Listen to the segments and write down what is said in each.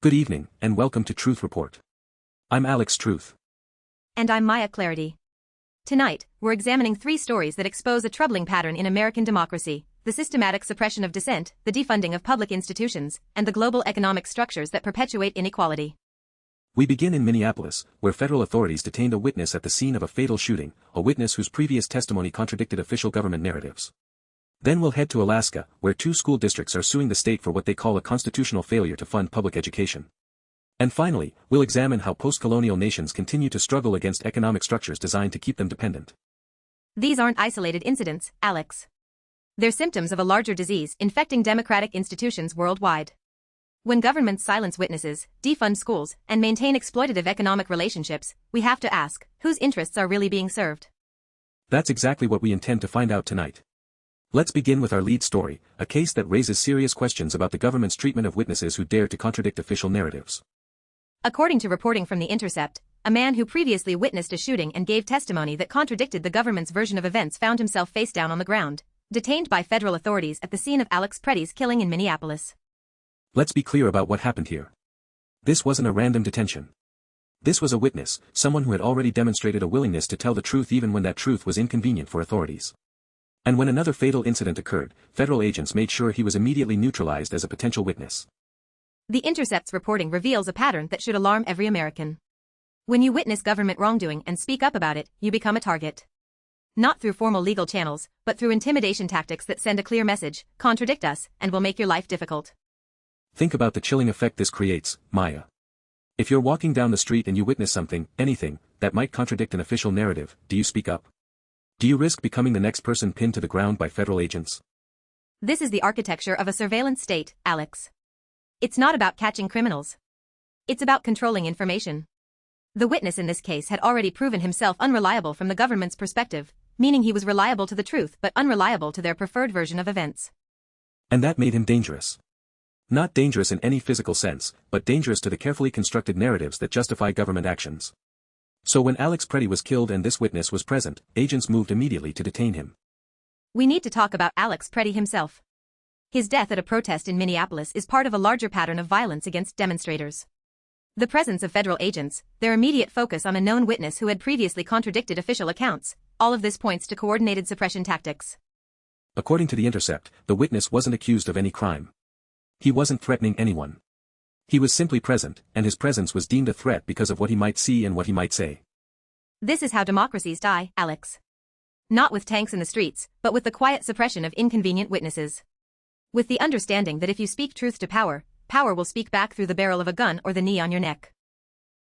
Good evening, and welcome to Truth Report. I'm Alex Truth. And I'm Maya Clarity. Tonight, we're examining 3 stories that expose a troubling pattern in American democracy: the systematic suppression of dissent, the defunding of public institutions, and the global economic structures that perpetuate inequality. We begin in Minneapolis, where federal authorities detained a witness at the scene of a fatal shooting, a witness whose previous testimony contradicted official government narratives. Then we'll head to Alaska, where 2 school districts are suing the state for what they call a constitutional failure to fund public education. And finally, we'll examine how post-colonial nations continue to struggle against economic structures designed to keep them dependent. These aren't isolated incidents, Alex. They're symptoms of a larger disease infecting democratic institutions worldwide. When governments silence witnesses, defund schools, and maintain exploitative economic relationships, we have to ask, whose interests are really being served? That's exactly what we intend to find out tonight. Let's begin with our lead story, a case that raises serious questions about the government's treatment of witnesses who dare to contradict official narratives. According to reporting from the Intercept, a man who previously witnessed a shooting and gave testimony that contradicted the government's version of events found himself face down on the ground, detained by federal authorities at the scene of Alex Pretti's killing in Minneapolis. Let's be clear about what happened here. This wasn't a random detention. This was a witness, someone who had already demonstrated a willingness to tell the truth even when that truth was inconvenient for authorities. And when another fatal incident occurred, federal agents made sure he was immediately neutralized as a potential witness. The Intercept's reporting reveals a pattern that should alarm every American. When you witness government wrongdoing and speak up about it, you become a target. Not through formal legal channels, but through intimidation tactics that send a clear message: contradict us, and we'll make your life difficult. Think about the chilling effect this creates, Maya. If you're walking down the street and you witness something, anything, that might contradict an official narrative, do you speak up? Do you risk becoming the next person pinned to the ground by federal agents? This is the architecture of a surveillance state, Alex. It's not about catching criminals. It's about controlling information. The witness in this case had already proven himself unreliable from the government's perspective, meaning he was reliable to the truth but unreliable to their preferred version of events. And that made him dangerous. Not dangerous in any physical sense, but dangerous to the carefully constructed narratives that justify government actions. So when Alex Pretti was killed and this witness was present, agents moved immediately to detain him. We need to talk about Alex Pretti himself. His death at a protest in Minneapolis is part of a larger pattern of violence against demonstrators. The presence of federal agents, their immediate focus on a known witness who had previously contradicted official accounts, all of this points to coordinated suppression tactics. According to The Intercept, the witness wasn't accused of any crime. He wasn't threatening anyone. He was simply present, and his presence was deemed a threat because of what he might see and what he might say. This is how democracies die, Alex. Not with tanks in the streets, but with the quiet suppression of inconvenient witnesses. With the understanding that if you speak truth to power, power will speak back through the barrel of a gun or the knee on your neck.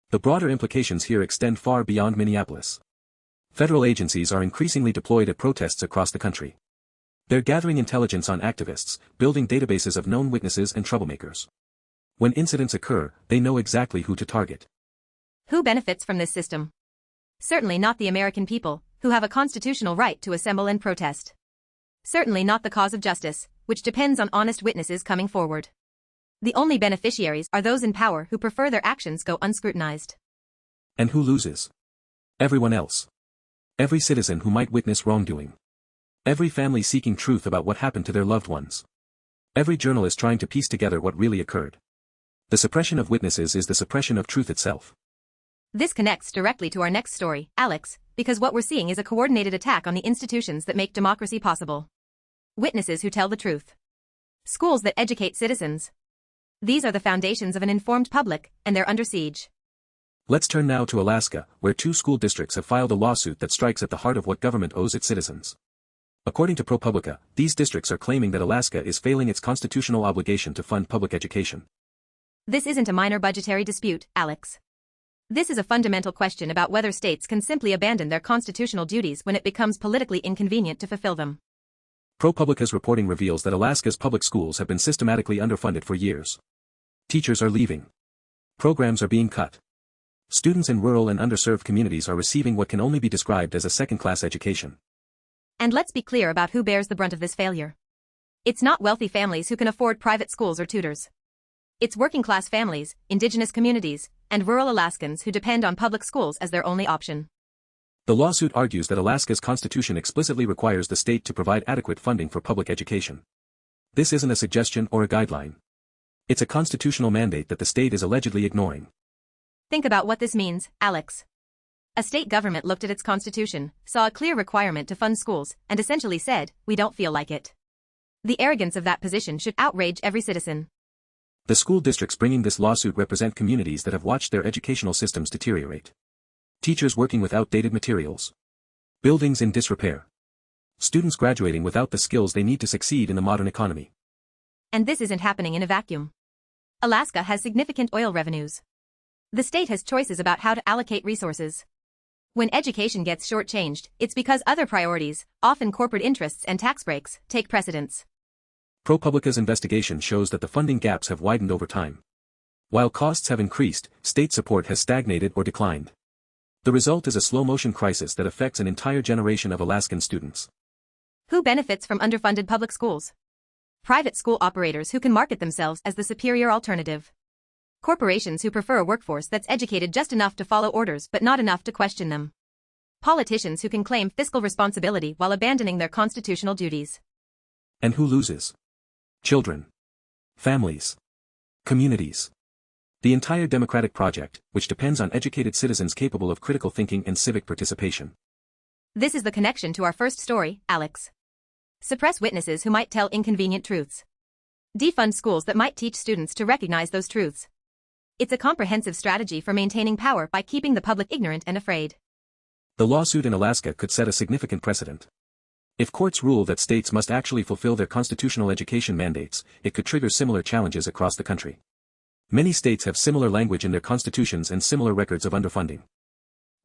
The broader implications here extend far beyond Minneapolis. Federal agencies are increasingly deployed at protests across the country. They're gathering intelligence on activists, building databases of known witnesses and troublemakers. When incidents occur, they know exactly who to target. Who benefits from this system? Certainly not the American people, who have a constitutional right to assemble and protest. Certainly not the cause of justice, which depends on honest witnesses coming forward. The only beneficiaries are those in power who prefer their actions go unscrutinized. And who loses? Everyone else. Every citizen who might witness wrongdoing. Every family seeking truth about what happened to their loved ones. Every journalist trying to piece together what really occurred. The suppression of witnesses is the suppression of truth itself. This connects directly to our next story, Alex, because what we're seeing is a coordinated attack on the institutions that make democracy possible. Witnesses who tell the truth. Schools that educate citizens. These are the foundations of an informed public, and they're under siege. Let's turn now to Alaska, where 2 school districts have filed a lawsuit that strikes at the heart of what government owes its citizens. According to ProPublica, these districts are claiming that Alaska is failing its constitutional obligation to fund public education. This isn't a minor budgetary dispute, Alex. This is a fundamental question about whether states can simply abandon their constitutional duties when it becomes politically inconvenient to fulfill them. ProPublica's reporting reveals that Alaska's public schools have been systematically underfunded for years. Teachers are leaving. Programs are being cut. Students in rural and underserved communities are receiving what can only be described as a second-class education. And let's be clear about who bears the brunt of this failure. It's not wealthy families who can afford private schools or tutors. It's working-class families, indigenous communities, and rural Alaskans who depend on public schools as their only option. The lawsuit argues that Alaska's constitution explicitly requires the state to provide adequate funding for public education. This isn't a suggestion or a guideline. It's a constitutional mandate that the state is allegedly ignoring. Think about what this means, Alex. A state government looked at its constitution, saw a clear requirement to fund schools, and essentially said, we don't feel like it. The arrogance of that position should outrage every citizen. The school districts bringing this lawsuit represent communities that have watched their educational systems deteriorate. Teachers working with outdated materials. Buildings in disrepair. Students graduating without the skills they need to succeed in the modern economy. And this isn't happening in a vacuum. Alaska has significant oil revenues. The state has choices about how to allocate resources. When education gets shortchanged, it's because other priorities, often corporate interests and tax breaks, take precedence. ProPublica's investigation shows that the funding gaps have widened over time. While costs have increased, state support has stagnated or declined. The result is a slow-motion crisis that affects an entire generation of Alaskan students. Who benefits from underfunded public schools? Private school operators who can market themselves as the superior alternative. Corporations who prefer a workforce that's educated just enough to follow orders but not enough to question them. Politicians who can claim fiscal responsibility while abandoning their constitutional duties. And who loses? Children. Families. Communities. The entire democratic project, which depends on educated citizens capable of critical thinking and civic participation. This is the connection to our first story, Alex. Suppress witnesses who might tell inconvenient truths. Defund schools that might teach students to recognize those truths. It's a comprehensive strategy for maintaining power by keeping the public ignorant and afraid. The lawsuit in Alaska could set a significant precedent. If courts rule that states must actually fulfill their constitutional education mandates, it could trigger similar challenges across the country. Many states have similar language in their constitutions and similar records of underfunding.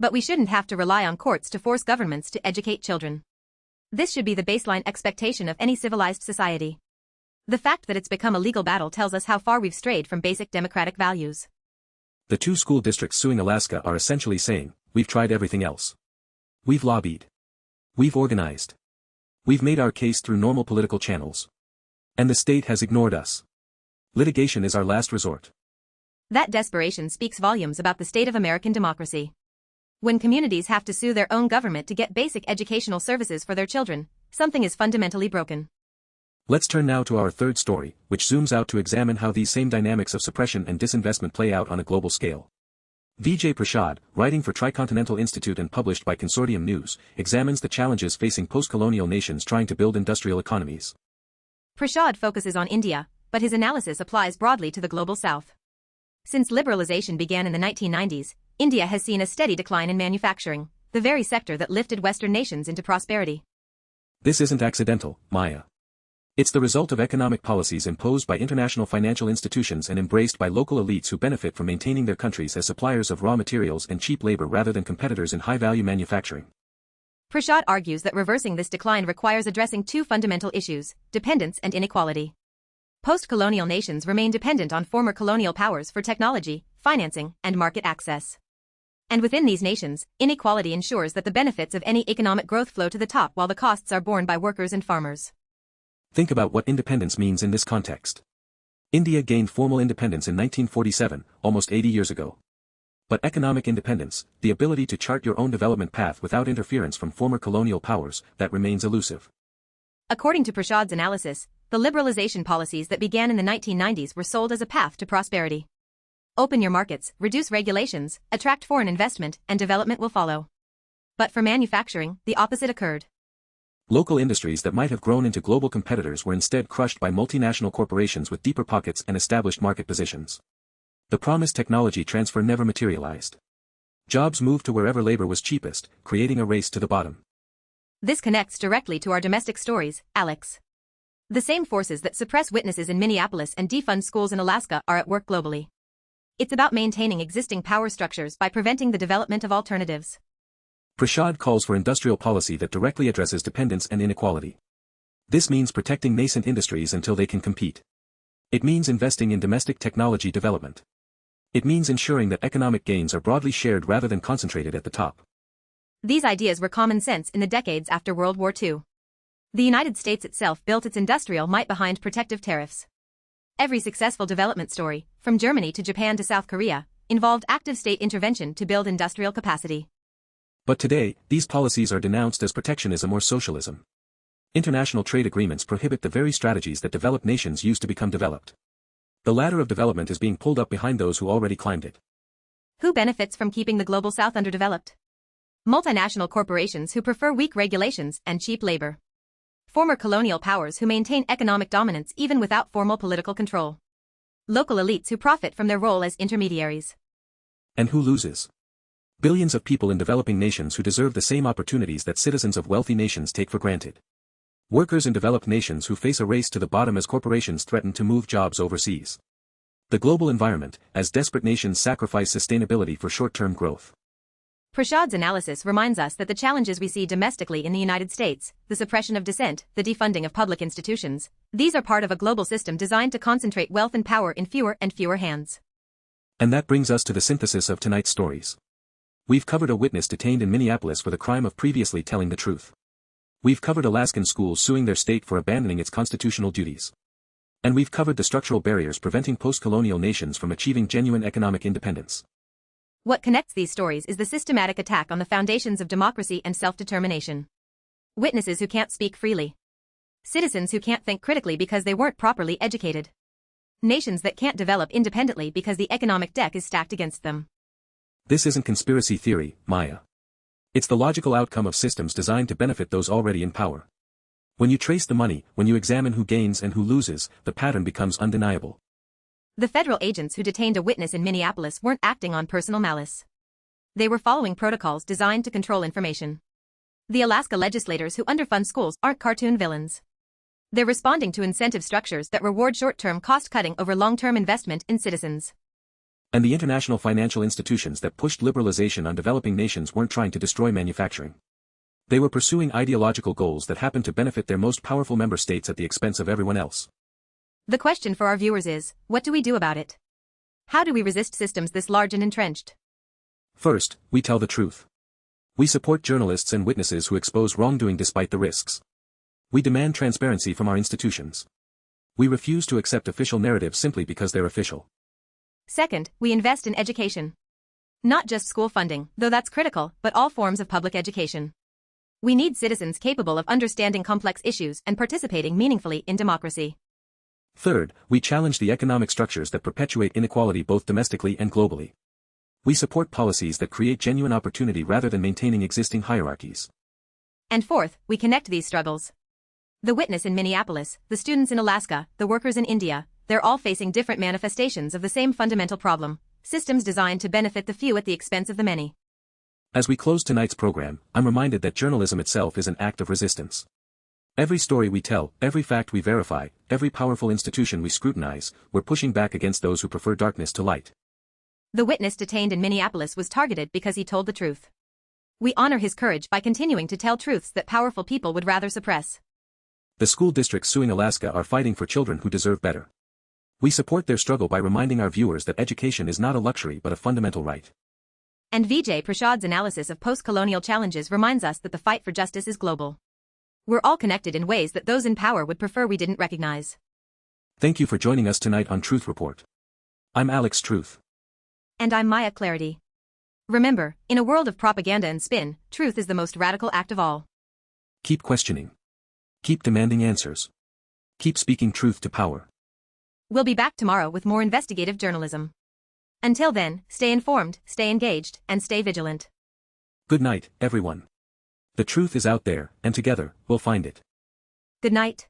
But we shouldn't have to rely on courts to force governments to educate children. This should be the baseline expectation of any civilized society. The fact that it's become a legal battle tells us how far we've strayed from basic democratic values. The two school districts suing Alaska are essentially saying, we've tried everything else. We've lobbied. We've organized. We've made our case through normal political channels. And the state has ignored us. Litigation is our last resort. That desperation speaks volumes about the state of American democracy. When communities have to sue their own government to get basic educational services for their children, something is fundamentally broken. Let's turn now to our third story, which zooms out to examine how these same dynamics of suppression and disinvestment play out on a global scale. Vijay Prashad, writing for Tricontinental Institute and published by Consortium News, examines the challenges facing post-colonial nations trying to build industrial economies. Prashad focuses on India, but his analysis applies broadly to the global south. Since liberalization began in the 1990s, India has seen a steady decline in manufacturing, the very sector that lifted Western nations into prosperity. This isn't accidental, Maya. It's the result of economic policies imposed by international financial institutions and embraced by local elites who benefit from maintaining their countries as suppliers of raw materials and cheap labor rather than competitors in high-value manufacturing. Prashad argues that reversing this decline requires addressing two fundamental issues: dependence and inequality. Post-colonial nations remain dependent on former colonial powers for technology, financing, and market access. And within these nations, inequality ensures that the benefits of any economic growth flow to the top while the costs are borne by workers and farmers. Think about what independence means in this context. India gained formal independence in 1947, almost 80 years ago. But economic independence, the ability to chart your own development path without interference from former colonial powers, that remains elusive. According to Prashad's analysis, the liberalization policies that began in the 1990s were sold as a path to prosperity. Open your markets, reduce regulations, attract foreign investment, and development will follow. But for manufacturing, the opposite occurred. Local industries that might have grown into global competitors were instead crushed by multinational corporations with deeper pockets and established market positions. The promised technology transfer never materialized. Jobs moved to wherever labor was cheapest, creating a race to the bottom. This connects directly to our domestic stories, Alex. The same forces that suppress witnesses in Minneapolis and defund schools in Alaska are at work globally. It's about maintaining existing power structures by preventing the development of alternatives. Prashad calls for industrial policy that directly addresses dependence and inequality. This means protecting nascent industries until they can compete. It means investing in domestic technology development. It means ensuring that economic gains are broadly shared rather than concentrated at the top. These ideas were common sense in the decades after World War II. The United States itself built its industrial might behind protective tariffs. Every successful development story, from Germany to Japan to South Korea, involved active state intervention to build industrial capacity. But today, these policies are denounced as protectionism or socialism. International trade agreements prohibit the very strategies that developed nations use to become developed. The ladder of development is being pulled up behind those who already climbed it. Who benefits from keeping the global south underdeveloped? Multinational corporations who prefer weak regulations and cheap labor. Former colonial powers who maintain economic dominance even without formal political control. Local elites who profit from their role as intermediaries. And who loses? Billions of people in developing nations who deserve the same opportunities that citizens of wealthy nations take for granted. Workers in developed nations who face a race to the bottom as corporations threaten to move jobs overseas. The global environment, as desperate nations sacrifice sustainability for short-term growth. Prashad's analysis reminds us that the challenges we see domestically in the United States, the suppression of dissent, the defunding of public institutions, these are part of a global system designed to concentrate wealth and power in fewer and fewer hands. And that brings us to the synthesis of tonight's stories. We've covered a witness detained in Minneapolis for the crime of previously telling the truth. We've covered Alaskan schools suing their state for abandoning its constitutional duties. And we've covered the structural barriers preventing post-colonial nations from achieving genuine economic independence. What connects these stories is the systematic attack on the foundations of democracy and self-determination. Witnesses who can't speak freely. Citizens who can't think critically because they weren't properly educated. Nations that can't develop independently because the economic deck is stacked against them. This isn't conspiracy theory, Maya. It's the logical outcome of systems designed to benefit those already in power. When you trace the money, when you examine who gains and who loses, the pattern becomes undeniable. The federal agents who detained a witness in Minneapolis weren't acting on personal malice. They were following protocols designed to control information. The Alaska legislators who underfund schools aren't cartoon villains. They're responding to incentive structures that reward short-term cost-cutting over long-term investment in citizens. And the international financial institutions that pushed liberalization on developing nations weren't trying to destroy manufacturing. They were pursuing ideological goals that happened to benefit their most powerful member states at the expense of everyone else. The question for our viewers is, what do we do about it? How do we resist systems this large and entrenched? First, we tell the truth. We support journalists and witnesses who expose wrongdoing despite the risks. We demand transparency from our institutions. We refuse to accept official narratives simply because they're official. Second, we invest in education. Not just school funding, though that's critical, but all forms of public education. We need citizens capable of understanding complex issues and participating meaningfully in democracy. Third, we challenge the economic structures that perpetuate inequality both domestically and globally. We support policies that create genuine opportunity rather than maintaining existing hierarchies. And fourth, we connect these struggles. The witness in Minneapolis, the students in Alaska, the workers in India, they're all facing different manifestations of the same fundamental problem, systems designed to benefit the few at the expense of the many. As we close tonight's program, I'm reminded that journalism itself is an act of resistance. Every story we tell, every fact we verify, every powerful institution we scrutinize, we're pushing back against those who prefer darkness to light. The witness detained in Minneapolis was targeted because he told the truth. We honor his courage by continuing to tell truths that powerful people would rather suppress. The school districts suing Alaska are fighting for children who deserve better. We support their struggle by reminding our viewers that education is not a luxury but a fundamental right. And Vijay Prashad's analysis of post-colonial challenges reminds us that the fight for justice is global. We're all connected in ways that those in power would prefer we didn't recognize. Thank you for joining us tonight on Truth Report. I'm Alex Truth. And I'm Maya Clarity. Remember, in a world of propaganda and spin, truth is the most radical act of all. Keep questioning. Keep demanding answers. Keep speaking truth to power. We'll be back tomorrow with more investigative journalism. Until then, stay informed, stay engaged, and stay vigilant. Good night, everyone. The truth is out there, and together, we'll find it. Good night.